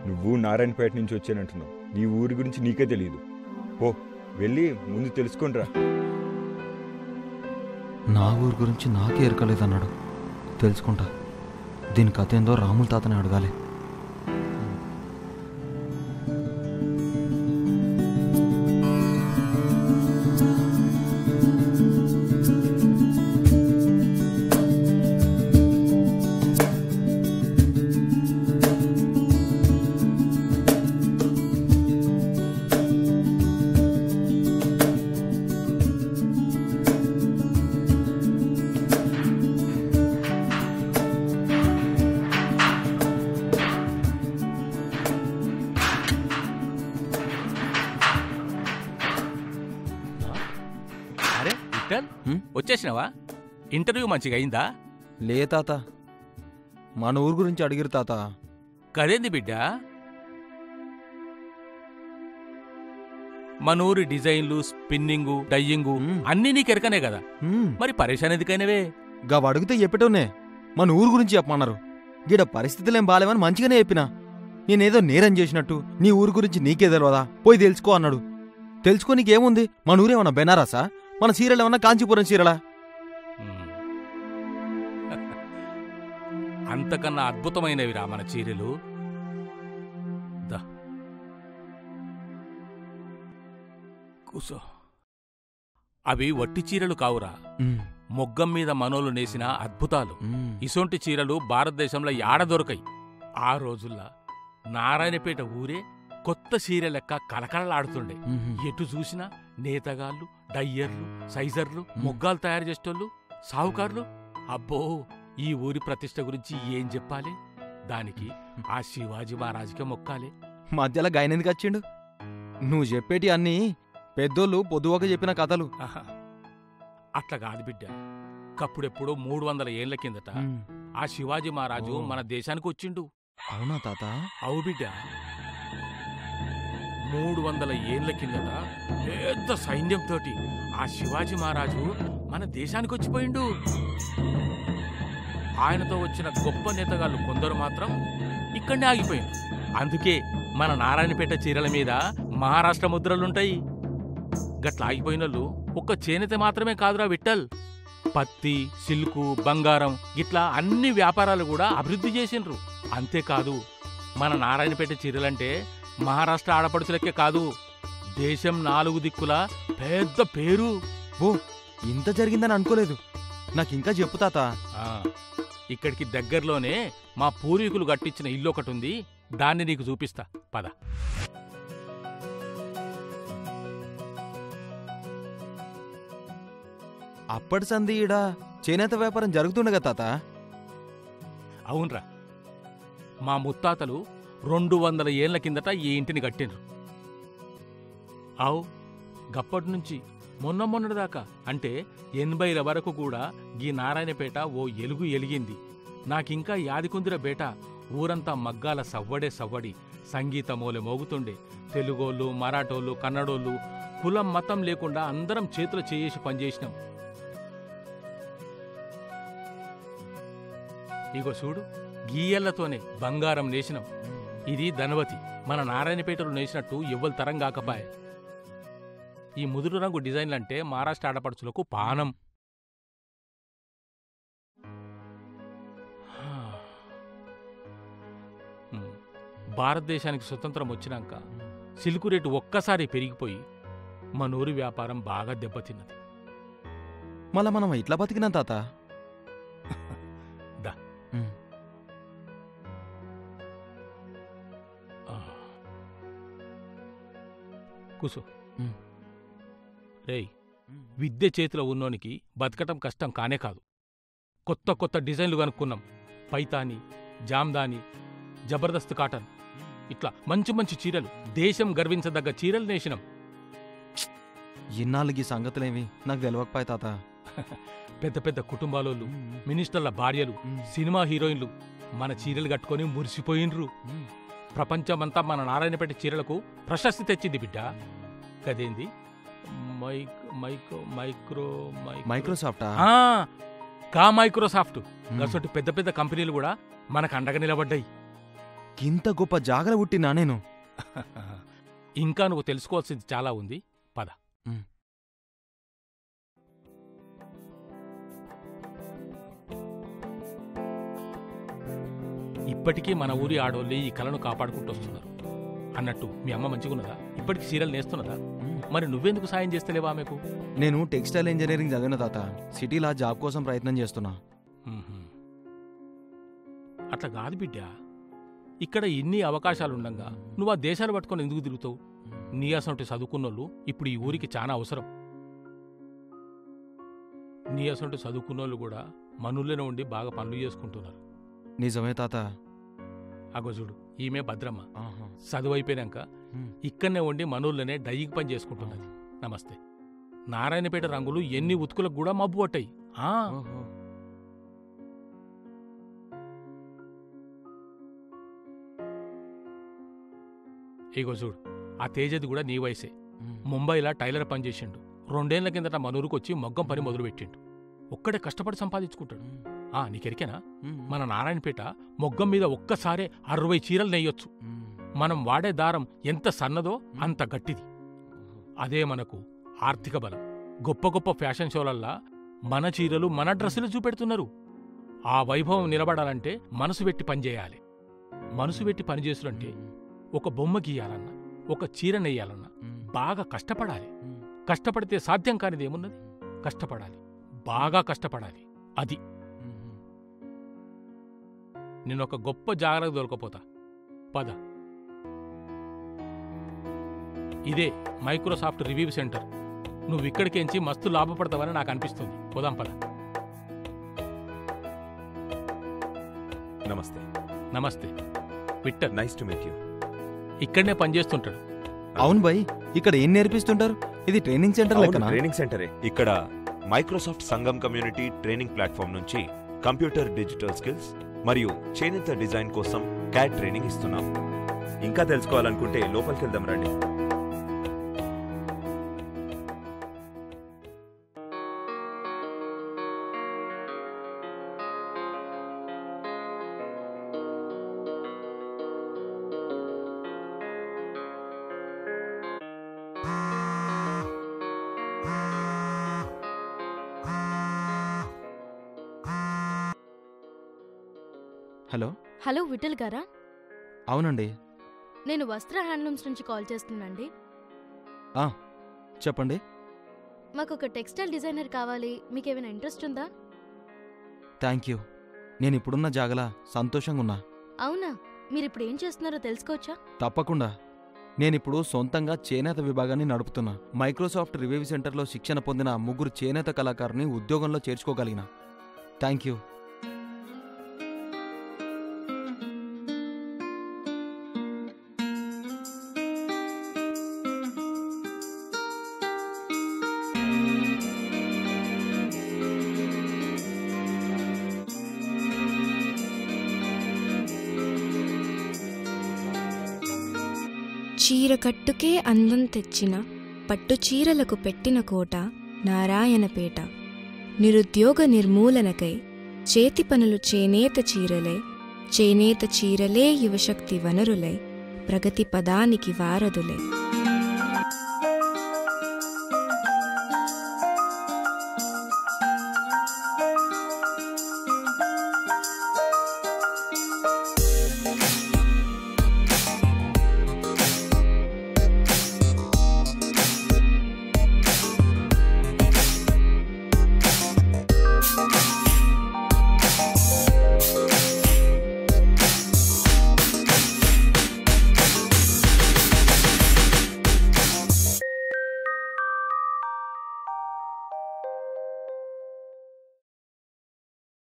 నువ్వు నారాయణపేట నుంచి వచ్చానంటున్నావు. నీ ఊరి గురించి నీకే తెలియదు. పో, వెళ్ళి ముందు తెలుసుకొనిరా. నా ఊరి గురించి నాకే ఎరకలేదన్నాడు. తెలుసుకుంటా. దీని కథ ఏందో రాముల తాతని అడగాలి. వచ్చేసినావా? ఇంటర్వ్యూ మంచిగా అయిందా? లే తాత, మన ఊరు గురించి అడిగిరు తాత. కదేంది బిడ్డ? మన ఊరి డిజైన్లు, స్పిన్నింగు, డయ్యింగు అన్నీ నీకెరకనే కదా, మరి పరేషాన్ ఎందుకైనవే? గవ అడిగితే చెప్పటోనే మన ఊరు గురించి చెప్పమన్నారు. గీడ పరిస్థితులేం బాలేవని మంచిగానే చెప్పినా. నేనేదో నేరం చేసినట్టు నీ ఊరు గురించి నీకే తెలియదా, పోయి తెలుసుకో అన్నాడు. తెలుసుకో నీకేముంది? మన ఊరేమన్నా బెనారసా? మన సీరియల్ ఏమన్నా కాంచీపురం సీరియలా? అంతకన్నా అద్భుతమైనవిరా మన చీరలు. కూసో. అవి వట్టి చీరలు కావురా, మొగ్గం మీద మనోలు నేసిన అద్భుతాలు. ఇసొంటి చీరలు భారతదేశంలో యాడ దొరకయి. ఆ రోజుల్లో నారాయణపేట ఊరే కొత్త చీర లెక్క కలకలలాడుతుండే. ఎటు చూసినా నేతగాళ్ళు, డయ్యర్లు, సైజర్లు, మొగ్గాలు తయారు చేసేటోళ్ళు, సావుకారులు. అబ్బో, ఈ ఊరి ప్రతిష్ట గురించి ఏం చెప్పాలి? దానికి ఆ శివాజీ మహారాజుకే మొక్కాలి. మధ్యలో గాయనెందుకు వచ్చిండు? నువ్వు చెప్పేటి అన్నీ పెద్దోళ్ళు పొద్దువక చెప్పిన కథలు. అట్లా కాదు బిడ్డ. కప్పుడెప్పుడో 300 ఏళ్ల కిందట ఆ శివాజీ మహారాజు మన దేశానికి వచ్చిండు. అవునా తాత? అవు బిడ్డ. 300 ఏళ్ల కిందట పెద్ద సైన్యంతో ఆ శివాజీ మహారాజు మన దేశానికి వచ్చిపోయిండు. ఆయనతో వచ్చిన గొప్ప నేతగాళ్ళు కొందరు మాత్రం ఇక్కడనే ఆగిపోయింది. అందుకే మన నారాయణపేట చీరల మీద మహారాష్ట్ర ముద్రలుంటాయి. గట్ల ఆగిపోయినోళ్ళు ఒక్క చేనేత మాత్రమే కాదురా విఠల్, పత్తి, సిల్కు, బంగారం గిట్లా అన్ని వ్యాపారాలు కూడా అభివృద్ధి చేసిండ్రు. అంతేకాదు, మన నారాయణపేట చీరలంటే మహారాష్ట్ర ఆడపడుచులకే కాదు, దేశం 4 దిక్కుల పెద్ద పేరు. ఓ, ఇంత జరిగిందని అనుకోలేదు. నాకింకా చెప్పు తాత. ఇక్కడికి దగ్గరలోనే మా పూర్వీకులు కట్టించిన ఇల్లు ఒకటి ఉంది, దాన్ని నీకు చూపిస్తా పద. అప్పటి సంధి ఈడ చేనేత వ్యాపారం జరుగుతుండగా తాత? అవునరా, మా ముత్తాతలు 200 ఏళ్ల కిందట ఈ ఇంటిని కట్టిండ్రు. అవు, గప్పటి నుంచి మొన్నటిదాకా అంటే 80ల వరకు కూడా గీ నారాయణపేట ఓ ఎలుగు ఎలిగింది. నాకింకా యాదికుందిర బేట, ఊరంతా మగ్గాల సవ్వడే సవ్వడి, సంగీతమోలే మోగుతుండే. తెలుగోళ్ళు, మరాఠోళ్ళు, కన్నడోళ్ళు, కులం మతం లేకుండా అందరం చేతులు చేసి పనిచేసినాం. ఇగో చూడు, గీయళ్లతోనే బంగారం నేసినాం. ఇది ధనవతి, మన నారాయణపేటలో నేసినట్టు ఎవ్వరు తరం కాకపాయే. ఈ ముదురు రంగు డిజైన్లంటే మహారాష్ట్ర ఆడపడుచులకు పానం. భారతదేశానికి స్వతంత్రం వచ్చినాక సిల్కు రేటు ఒక్కసారి పెరిగిపోయి మన ఊరి వ్యాపారం బాగా దెబ్బతిన్నది. మళ్ళా మనం ఇట్లా బతికినాం తాత. కూసో. రేయ్, విద్య చేతిలో ఉన్నోనికి బతకటం కష్టం కానే కాదు. కొత్త కొత్త డిజైన్లు కనుక్కున్నాం. పైతాని, జామ్దాని, జబర్దస్త్ కాటన్, ఇట్లా మంచి మంచి చీరలు, దేశం గర్వించదగ్గ చీరలు నేసినాం. ఇన్నాళ్ళకి సంగతులేమి నాకు తెలియకపోయి తాత. పెద్ద పెద్ద కుటుంబాలోళ్ళు, మినిస్టర్ల భార్యలు, సినిమా హీరోయిన్లు మన చీరలు కట్టుకొని మురిసిపోయినరు. ప్రపంచమంతా మన నారాయణపేట చీరలకు ప్రశస్తి తెచ్చింది బిడ్డ. కదేంది మైక్రోసాఫ్టా? మైక్రోసాఫ్ట్ గసొట్టి పెద్ద పెద్ద కంపెనీలు కూడా మనకు అండగా నిలబడ్డాయి. ఇంత గొప్ప జాగర పుట్టినా నేను. ఇంకా నువ్వు తెలుసుకోవాల్సింది చాలా ఉంది, పద. ఇప్పటికీ మన ఊరి ఆడోళ్ళి ఈ కళను కాపాడుకుంటూ వస్తున్నారు. అన్నట్టు మీ అమ్మ మంచిగున్నదా? ఇప్పటికి సీరియల్ నేస్తున్నదా? మరి నువ్వెందుకు సాయం చేస్తలేవా ఆమెకు? నేను టెక్స్టైల్ ఇంజనీరింగ్ చదివిన తాత. సిటీలా జాబ్ కోసం ప్రయత్నం చేస్తున్నా. అట్లా కాదు బిడ్డ, ఇక్కడ ఇన్ని అవకాశాలుండగా నువ్వు ఆ దేశాలు పట్టుకొని ఎందుకు తిరుగుతావు? నీ అసంటి చదువుకున్నోళ్ళు ఇప్పుడు ఈ ఊరికి చాలా అవసరం. నీ అసంటి చదువుకున్నోళ్ళు కూడా మనూళ్ళనే ఉండి బాగా పనులు చేసుకుంటున్నారు. నిజమే తాత. అగోజుడు, ఈమె భద్రమ్మ చదువైపోయినాక ఇక్కడనే ఉండి మనూళ్ళనే డయ్యింగ్ పని చేసుకుంటున్నది. నమస్తే. నారాయణపేట రంగులు ఎన్ని ఉతుకులకు కూడా మబ్బు పట్టాయి. ఇగో చూడు, ఆ తేజది కూడా నీ వయసే. ముంబైలా టైలర్ పని చేసిండు. 2 ఏళ్ల కిందట మనూరుకు వచ్చి మొగ్గం పని మొదలుపెట్టిండు. ఒక్కడే కష్టపడి సంపాదించుకుంటాడు. నీకెరికేనా, మన నారాయణపేట మొగ్గం మీద ఒక్కసారే 60 చీరలు నెయ్యొచ్చు. మనం వాడే దారం ఎంత సన్నదో అంత గట్టిది. అదే మనకు ఆర్థిక బలం. గొప్ప గొప్ప ఫ్యాషన్ షోలల్లా మన చీరలు మన డ్రెస్సులు చూపెడుతున్నారు. ఆ వైభవం నిలబడాలంటే మనసు పెట్టి పనిచేయాలి. మనసు పెట్టి పనిచేసులంటే ఒక బొమ్మ గీయాలన్నా, ఒక చీర నెయ్యాలన్నా బాగా కష్టపడాలి. కష్టపడితే సాధ్యం కానిదేమున్నది? కష్టపడాలి, బాగా కష్టపడాలి. అది నేనొక గొప్ప జాగ్రత్త దొరకపోతా. పద. ఇదే మైక్రోసాఫ్ట్ రివ్యూ సెంటర్. నువ్విక్కడికేంచి మస్తు లాభపడతావని నాకు అనిపిస్తుంది. పోదాం పద. నమస్తే. నమస్తే. Victor. Nice to meet you. ఇక్కడనే పనిచేస్తుంటాడు. అవును బాయ్, ఇక్కడ ఏం నేర్పిస్తుంటారు? ఇది ట్రైనింగ్ సెంటర్ లెక్కనా? ట్రైనింగ్ సెంటరే. ఇక్కడ Microsoft Sangam community training platform నుంచి కంప్యూటర్ డిజిటల్ స్కిల్స్ మరియు చేనేత డిజైన్ కోసం క్యాడ్ ట్రైనింగ్ ఇస్తున్నాం. ఇంకా తెలుసుకోవాలనుకుంటే లోపలికి వెళ్దాం రండి. హలో. హలో విఠల్ గారా? అవునండి. నేను వస్త్ర హ్యాండ్లూమ్స్ నుంచి కాల్ చేస్తున్నాండి. చెప్పండి. మాకొక టెక్స్టైల్ డిజైనర్ కావాలి. మీకేమైనా ఇంట్రెస్ట్ ఉందా? Thank you. నేనిప్పుడున్న జాగలా సంతోషంగా ఉన్నా. అవునా? మీరిప్పుడు ఏం చేస్తున్నారో తెలుసుకోవచ్చా? తప్పకుండా. నేనిప్పుడు సొంతంగా చేనేత విభాగాన్ని నడుపుతున్నా. మైక్రోసాఫ్ట్ రివ్యూ సెంటర్లో శిక్షణ పొందిన 3 చేనేత కళాకారుని ఉద్యోగంలో చేర్చుకోగలిగిన. Thank you. చీరకట్టుకే అందం తెచ్చిన పట్టుచీరలకు పెట్టిన కోట నారాయణపేట. నిరుద్యోగ నిర్మూలనకై చేతి పనులు చేనేత చీరలై, చేనేత చీరలే యువశక్తి వనరులై, ప్రగతి పదానికి వారధులై.